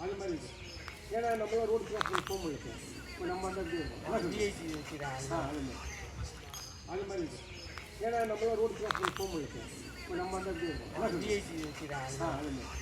அது மாதிரி இருக்குது. ஏன்னா நம்மளாம் ரோடு கிராஸ் பண்ணி போக முடியாது சார். இப்போ நம்ம வந்து எப்படி டிஐசி வச்சுக்கிறாங்க அது மாதிரி இருக்குது. ஏன்னா நம்மளாம் ரோடு கிராஸ் பண்ணி போக முடியாது சார். இப்போ நம்ம வந்து எப்படி டிஐசி வச்சுக்கிறாங்க அது மாதிரி.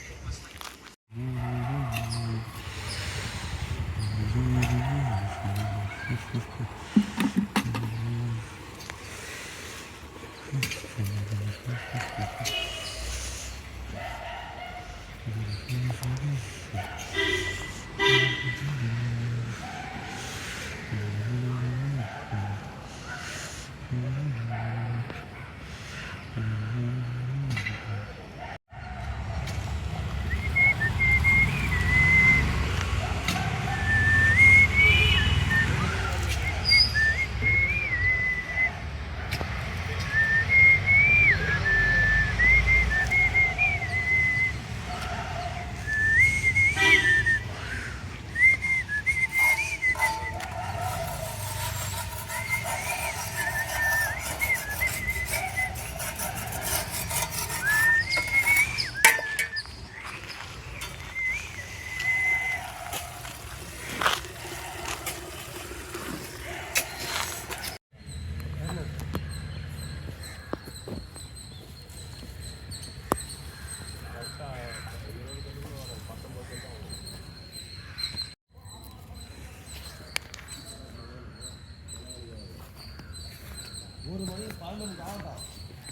ஒரு மணி 12 ஆகட்டும்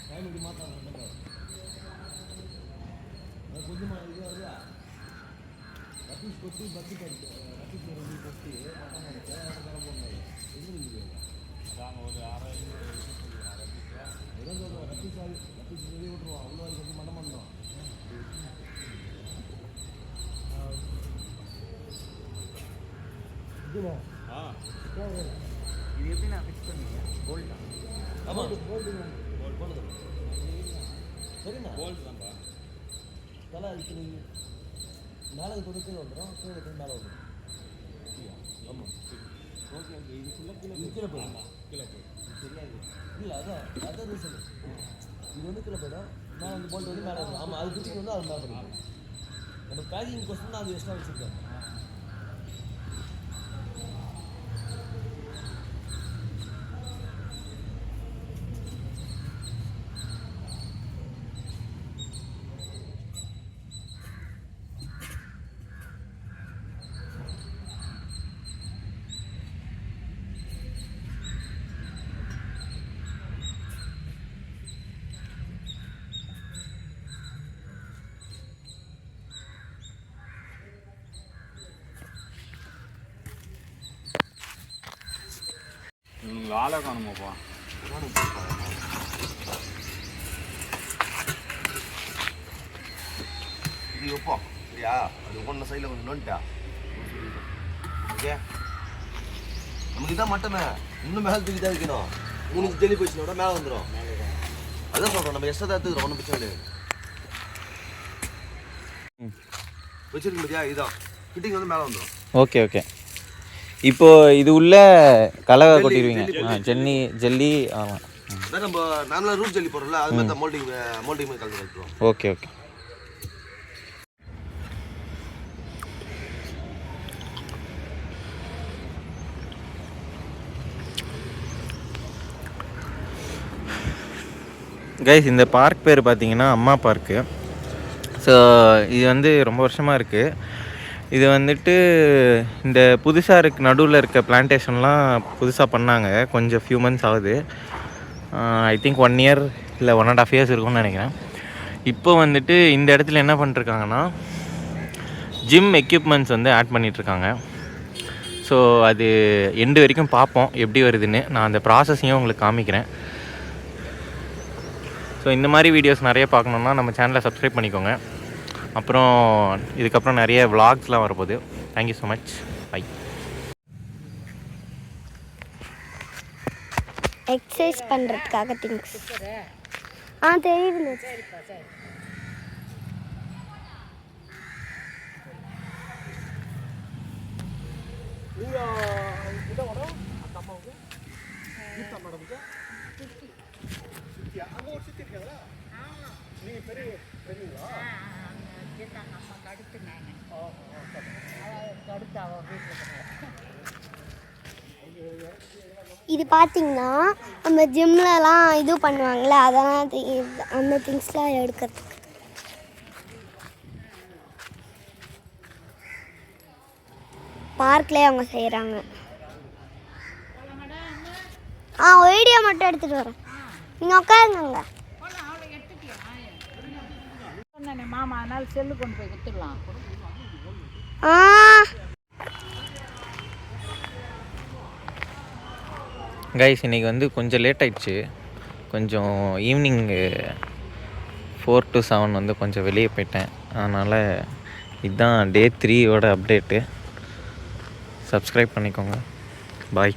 டைம் இப்படி மாற்றாங்க கொஞ்சமாக இது வருதா ரத்தீஷ் கொட்டி பத்தி படிச்சு ரத்தீஷ் ரெண்டு கொட்டி கரை போடணும் எங்கே அதாங்க ஒரு 6 ரத்தீஷ் வெளியே விட்டுருவான் உள்ள கொட்டி மட்டம் பண்ணணும் இதுல இது எப்படி நான் ஃபிக்ஸ் பண்ணிக்கிறேன் போல்ட்டா ஆமாம் போல்ட்டு போல்டு சரிண்ணா போல்ட்டு தான்ப்பா தலை அதுக்கு நீங்கள் மேலே கொடுத்து வந்துடும் கீழே மேலே வந்துடும் ஆமாம் ஓகே ஓகே இது ஃபுல்லாக கீழே போயிடும் கீழே போயிடும் தெரியாது இல்லை அதான் ரீசன் இது வந்து கீழே போயிடும் மேலே வந்து போல்ட்டு வந்து மேலே வந்துடும் ஆமாம் அது பிடிச்சிட்டு வந்து அது மேலே பண்ணிடும் நம்ம பேக்கிங் கொஸ்டின் தான் அது எக்ஸ்ட்ரா வச்சுருக்கோம் ஆளை காணுமாப்பா இது எப்போ சரியா அது ஒன்று சைடில் கொஞ்சம் நோண்டா ஓகே நமக்கு இதான் மட்டமே இன்னும் மேலே தூக்கி தான் வைக்கணும் 3 தெளி போச்சுனோட மேலே வந்துடும் அதான் சொல்கிறோம் நம்ம எக்ஸ்ட்ரா தான் எடுத்துக்கிறோம் ஒன்றும் பிரச்சனை கிடையாது வச்சிருக்க முடியா இதுதான் ஃபிட்டிங் வந்து மேலே வந்துடும் ஓகே ஓகே இப்போ இது உள்ள கலவை கொட்டிடுவீங்க ஜெல்லி ஜெல்லி ஆமாம் அதான் நம்ம நார்மலாக ரூட் ஜெல்லி போடுறோம்ல அது மாதிரி தான் மோல்டிங் மாதிரி கலந்து கலந்துருவோம் ஓகே ஓகே கைஸ் இந்த பார்க் பேர் பார்த்தீங்கன்னா அம்மா பார்க்கு. ஸோ இது வந்து ரொம்ப வருஷமாக இருக்குது. இது வந்துட்டு இந்த புதுசாக நடுவில் இருக்க பிளான்டேஷன்லாம் புதுசாக பண்ணாங்க. கொஞ்சம் ஃபியூ மந்த்ஸ் ஆகுது. ஐ திங்க் 1 இயர் இல்லை 1.5 இயர்ஸ் இருக்கும்னு நினைக்கிறேன். இப்போ வந்துட்டு இந்த இடத்துல என்ன பண்ணிருக்காங்கன்னா ஜிம் எக்யூப்மெண்ட்ஸ் வந்து ஆட் பண்ணிகிட்ருக்காங்க. ஸோ அது எண்டு வரைக்கும் பார்ப்போம் எப்படி வருதுன்னு. நான் அந்த ப்ராசஸையும் உங்களுக்கு காமிக்கிறேன். ஸோ இந்த மாதிரி வீடியோஸ் நிறைய பார்க்கணுன்னா நம்ம சேனலை சப்ஸ்கிரைப் பண்ணிக்கோங்க. அப்புறம் இதுக்கப்புறம் நிறைய விளாக்ஸ்லாம் வரப்போகுது. Thank you so much. Bye. Exercise பண்ணுறதுக்காக திங்ஸ் தெரியுது. அங்கே ஒரு சுற்றி இருக்காங்களா நீங்கள் பெரியங்களா இது பார்த்தீங்கன்னா நம்ம ஜிம்லலாம் இது பண்ணுவாங்கள்ல அதெல்லாம் அந்த திங்ஸ்லாம் எடுக்கிறதுக்கு. பார்க்லேயே அவங்க செய்கிறாங்க. வீடியோ மட்டும் எடுத்துகிட்டு வரேன், நீங்கள் உட்காருங்க. மாமா அதனால செல்லு கொண்டு போய் கொடுத்துடலாம். கைஸ் இன்றைக்கி வந்து கொஞ்சம் லேட் ஆயிடுச்சு. கொஞ்சம் ஈவினிங் 4 to 7 வந்து கொஞ்சம் வெளியே போயிட்டேன். அதனால் இதுதான் டே 3யோட அப்டேட்டு. சப்ஸ்கிரைப் பண்ணிக்கோங்க. பாய்.